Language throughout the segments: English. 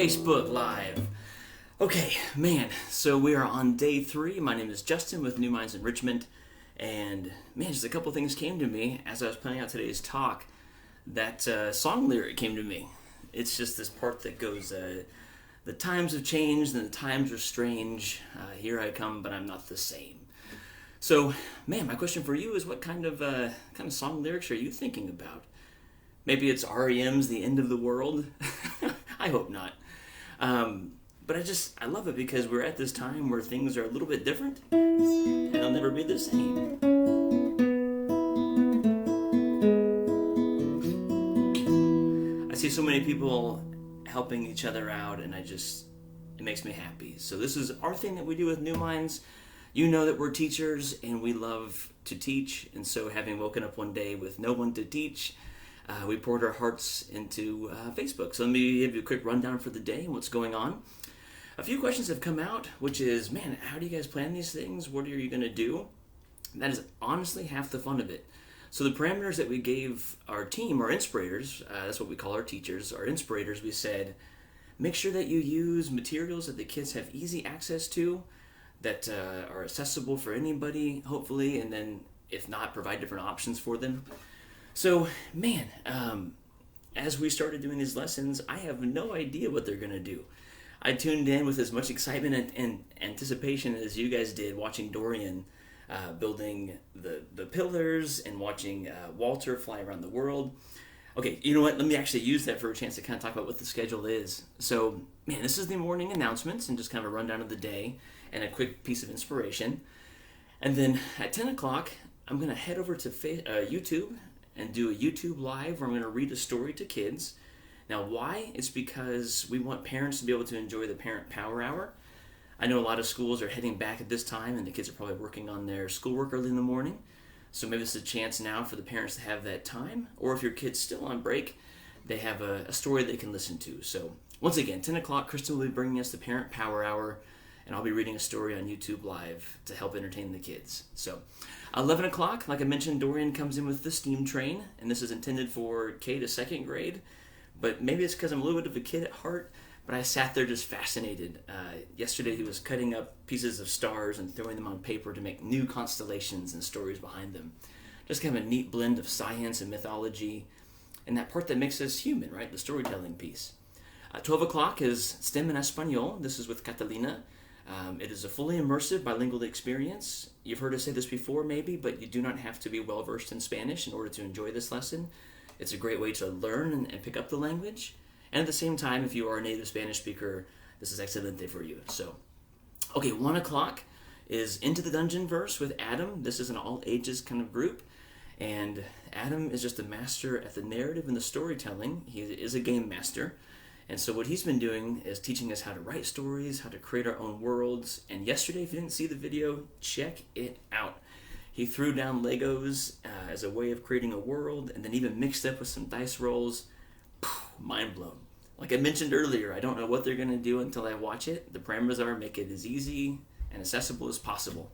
Facebook Live. Okay, man, so we are on day 3. My name is Justin with New Minds Enrichment, and man, just a couple things came to me as I was planning out today's talk. That song lyric came to me. It's just this part that goes, the times have changed and the times are strange. Here I come, but I'm not the same. So, man, my question for you is what kind of song lyrics are you thinking about? Maybe it's REM's The End of the World. I hope not. But I love it because we're at this time where things are a little bit different and they'll never be the same. I see so many people helping each other out and it makes me happy. So this is our thing that we do with New Minds. You know that we're teachers and we love to teach. And so having woken up one day with no one to teach, we poured our hearts into Facebook. So let me give you a quick rundown for the day and what's going on. A few questions have come out, which is, man, how do you guys plan these things? What are you going to do? That is honestly half the fun of it. So the parameters that we gave our team, our inspirators, that's what we call our teachers, our inspirators, we said, make sure that you use materials that the kids have easy access to, that are accessible for anybody, hopefully, and then if not, provide different options for them. So, man, as we started doing these lessons, I have no idea what they're going to do. I tuned in with as much excitement and anticipation as you guys did watching Dorian building the pillars and watching Walter fly around the world. Okay, you know what? Let me actually use that for a chance to kind of talk about what the schedule is. So, man, this is the morning announcements and just kind of a rundown of the day and a quick piece of inspiration. And then at 10 o'clock, I'm going to head over to YouTube and do a YouTube Live where I'm going to read a story to kids. Now, why? It's because we want parents to be able to enjoy the Parent Power Hour. I know a lot of schools are heading back at this time, and the kids are probably working on their schoolwork early in the morning. So maybe this is a chance now for the parents to have that time. Or if your kid's still on break, they have a story they can listen to. So once again, 10 o'clock, Kristen will be bringing us the Parent Power Hour, and I'll be reading a story on YouTube Live to help entertain the kids. So 11 o'clock, like I mentioned, Dorian comes in with the steam train, and this is intended for K to 2nd grade. But maybe it's because I'm a little bit of a kid at heart, but I sat there just fascinated. Yesterday he was cutting up pieces of stars and throwing them on paper to make new constellations and stories behind them. Just kind of a neat blend of science and mythology, and that part that makes us human, right? The storytelling piece. 12 o'clock is STEM and Espanol. This is with Catalina. It is a fully immersive bilingual experience. You've heard us say this before maybe, but you do not have to be well versed in Spanish in order to enjoy this lesson. It's a great way to learn and pick up the language. And at the same time, if you are a native Spanish speaker, this is excelente for you. So, okay, 1 o'clock is Into the Dungeon verse with Adam. This is an all ages kind of group. And Adam is just a master at the narrative and the storytelling. He is a game master. And so what he's been doing is teaching us how to write stories, how to create our own worlds. And yesterday, if you didn't see the video, check it out. He threw down Legos as a way of creating a world and then even mixed up with some dice rolls. Mind blown. Like I mentioned earlier, I don't know what they're going to do until I watch it. The parameters are make it as easy and accessible as possible.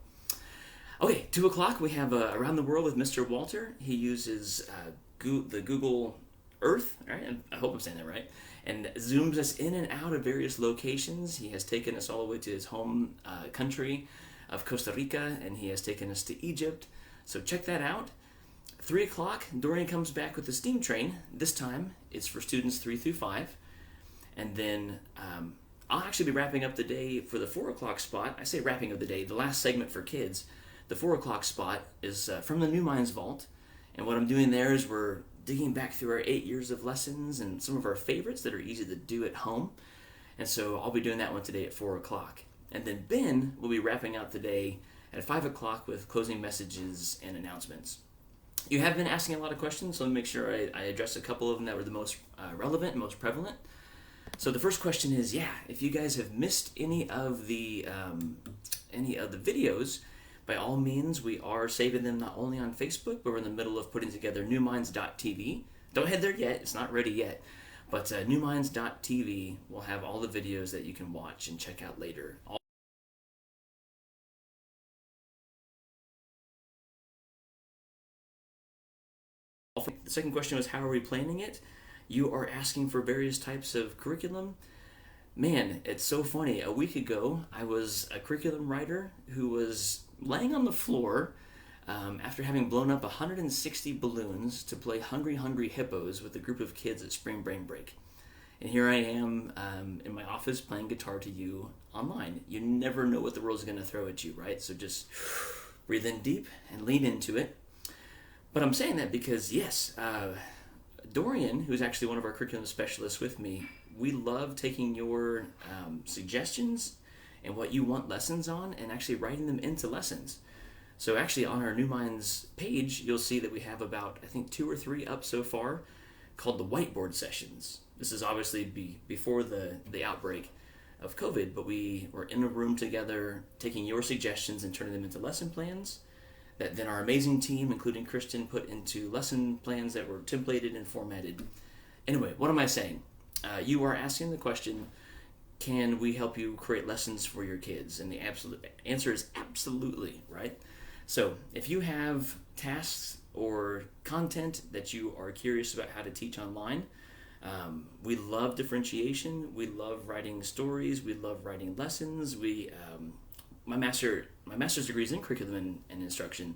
Okay, 2 o'clock, we have Around the World with Mr. Walter. He uses the Google Earth, right? And I hope I'm saying that right, and zooms us in and out of various locations. He has taken us all the way to his home country of Costa Rica, and he has taken us to Egypt. So check that out. 3 o'clock, Dorian comes back with the steam train. This time, it's for students 3 through 5. And then I'll actually be wrapping up the day for the 4 o'clock spot. I say wrapping up the day, the last segment for kids. The 4 o'clock spot is from the New Minds Vault. And what I'm doing there is we're digging back through our 8 years of lessons and some of our favorites that are easy to do at home. And so I'll be doing that one today at 4 o'clock. And then Ben will be wrapping out the day at 5 o'clock with closing messages and announcements. You have been asking a lot of questions, so let me make sure I address a couple of them that were the most relevant and most prevalent. So the first question is, if you guys have missed any of the videos, by all means, we are saving them not only on Facebook, but we're in the middle of putting together newminds.tv. Don't head there yet, it's not ready yet. But newminds.tv will have all the videos that you can watch and check out later. The second question was, how are we planning it? You are asking for various types of curriculum. Man, it's so funny. A week ago, I was a curriculum writer who was laying on the floor after having blown up 160 balloons to play Hungry Hungry Hippos with a group of kids at spring brain break. And here I am in my office playing guitar to you online. You never know what the world's going to throw at you, right? So just breathe in deep and lean into it. But I'm saying that because, yes, Dorian, who's actually one of our curriculum specialists with me, we love taking your suggestions and what you want lessons on and actually writing them into lessons. So actually on our New Minds page, you'll see that we have about, I think, 2 or 3 up so far called the whiteboard sessions. This is obviously before the outbreak of COVID, but we were in a room together taking your suggestions and turning them into lesson plans that then our amazing team, including Christian, put into lesson plans that were templated and formatted. Anyway, what am I saying? You are asking the question, can we help you create lessons for your kids? And the absolute answer is absolutely, right? So if you have tasks or content that you are curious about how to teach online, we love differentiation. We love writing stories. We love writing lessons. My master's degree is in curriculum and instruction,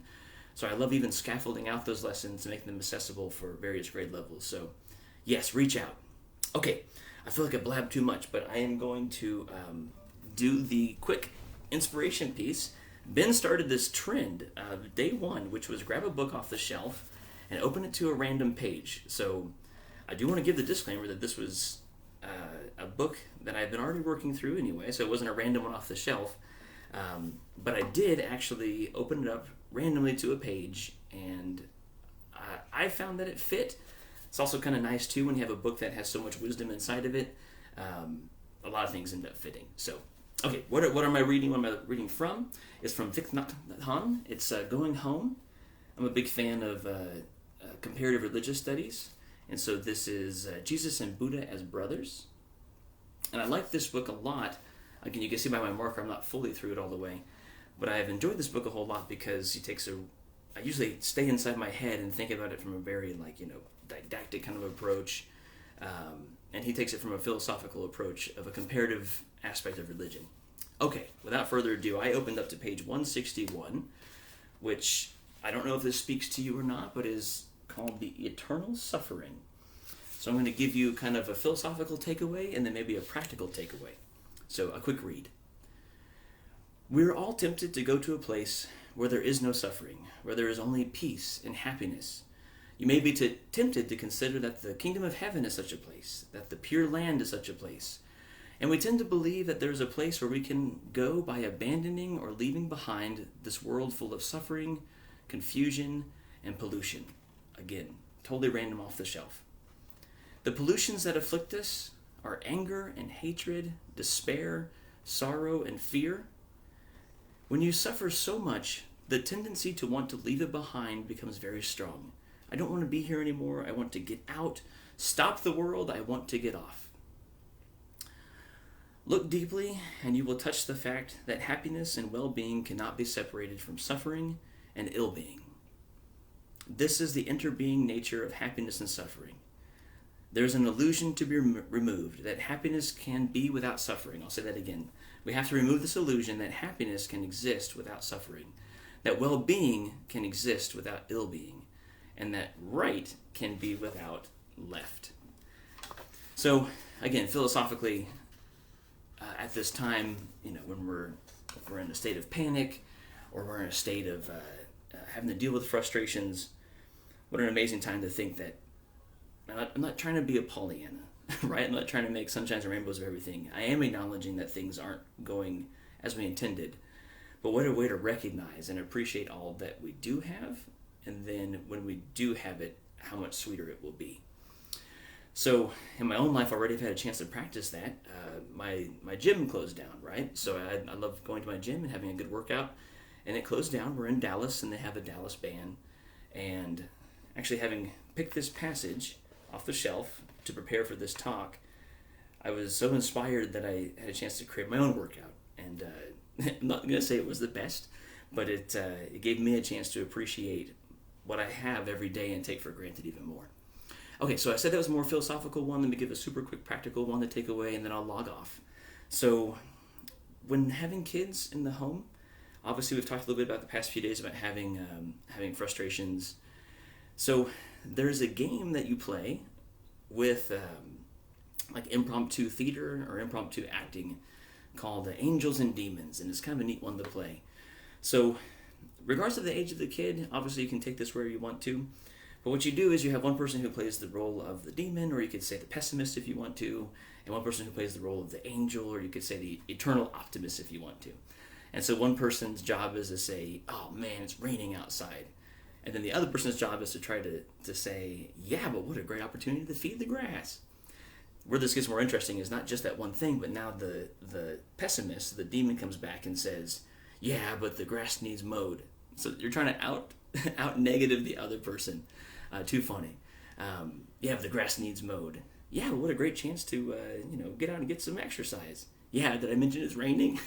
so I love even scaffolding out those lessons and making them accessible for various grade levels. So, yes, reach out. Okay, I feel like I blabbed too much, but I am going to do the quick inspiration piece. Ben started this trend day one, which was grab a book off the shelf and open it to a random page. So I do want to give the disclaimer that this was a book that I've been already working through anyway, so it wasn't a random one off the shelf. But I did actually open it up randomly to a page, and I found that it fit. It's also kind of nice, too, when you have a book that has so much wisdom inside of it. A lot of things end up fitting. So, okay, what am I reading? What am I reading from? It's from Thich Nhat Hanh. It's Going Home. I'm a big fan of comparative religious studies, and so this is Jesus and Buddha as Brothers. And I like this book a lot. Again, you can see by my marker I'm not fully through it all the way, but I have enjoyed this book a whole lot because he takes I usually stay inside my head and think about it from a very didactic kind of approach, and he takes it from a philosophical approach of a comparative aspect of religion. Okay, without further ado, I opened up to page 161, which I don't know if this speaks to you or not, but is called The Eternal Suffering. So I'm going to give you kind of a philosophical takeaway and then maybe a practical takeaway. So, a quick read. We're all tempted to go to a place where there is no suffering, where there is only peace and happiness. You may be tempted to consider that the kingdom of heaven is such a place, that the pure land is such a place. And we tend to believe that there is a place where we can go by abandoning or leaving behind this world full of suffering, confusion, and pollution. Again, totally random off the shelf. The pollutions that afflict us are anger and hatred, despair, sorrow, and fear. When you suffer so much, the tendency to want to leave it behind becomes very strong. I don't want to be here anymore. I want to get out. Stop the world. I want to get off. Look deeply, and you will touch the fact that happiness and well-being cannot be separated from suffering and ill-being. This is the interbeing nature of happiness and suffering. There's an illusion to be removed, that happiness can be without suffering. I'll say that again. We have to remove this illusion that happiness can exist without suffering, that well-being can exist without ill-being, and that right can be without left. So, again, philosophically, at this time, when we're in a state of panic, or we're in a state of having to deal with frustrations, what an amazing time to think that I'm not trying to be a Pollyanna, right? I'm not trying to make sunshines and rainbows of everything. I am acknowledging that things aren't going as we intended. But what a way to recognize and appreciate all that we do have, and then when we do have it, how much sweeter it will be. So in my own life already, I've had a chance to practice that. My gym closed down, right? So I love going to my gym and having a good workout. And it closed down. We're in Dallas, and they have a Dallas band. And actually having picked this passage off the shelf to prepare for this talk, I was so inspired that I had a chance to create my own workout. And I'm not going to say it was the best, but it gave me a chance to appreciate what I have every day and take for granted even more. Okay, so I said that was a more philosophical one. Let me give a super quick practical one to take away, and then I'll log off. So when having kids in the home, obviously we've talked a little bit about the past few days about having frustrations. So there's a game that you play with like impromptu theater or impromptu acting called Angels and Demons, and it's kind of a neat one to play. So regardless of the age of the kid, obviously you can take this where you want to. But what you do is you have one person who plays the role of the demon, or you could say the pessimist if you want to, and one person who plays the role of the angel, or you could say the eternal optimist if you want to. And so one person's job is to say, oh man, it's raining outside. And then the other person's job is to try to say, yeah, but what a great opportunity to feed the grass. Where this gets more interesting is not just that one thing, but now the pessimist, the demon, comes back and says, yeah, but the grass needs mowed. So you're trying to out negative the other person. Too funny. Yeah, but the grass needs mowed. Yeah, but what a great chance to get out and get some exercise. Yeah, did I mention it's raining?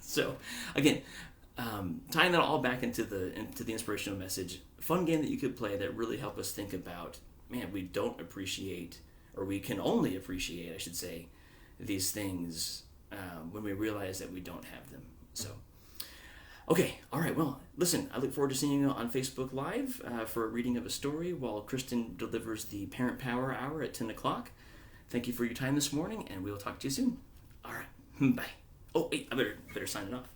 So again, tying that all back into the inspirational message, fun game that you could play that really help us think about, man, we don't appreciate, or we can only appreciate, I should say, these things when we realize that we don't have them. So, okay, all right, well, listen, I look forward to seeing you on Facebook Live for a reading of a story while Kristen delivers the Parent Power Hour at 10 o'clock. Thank you for your time this morning, and we'll talk to you soon. All right, bye. Oh, wait, I better sign it off.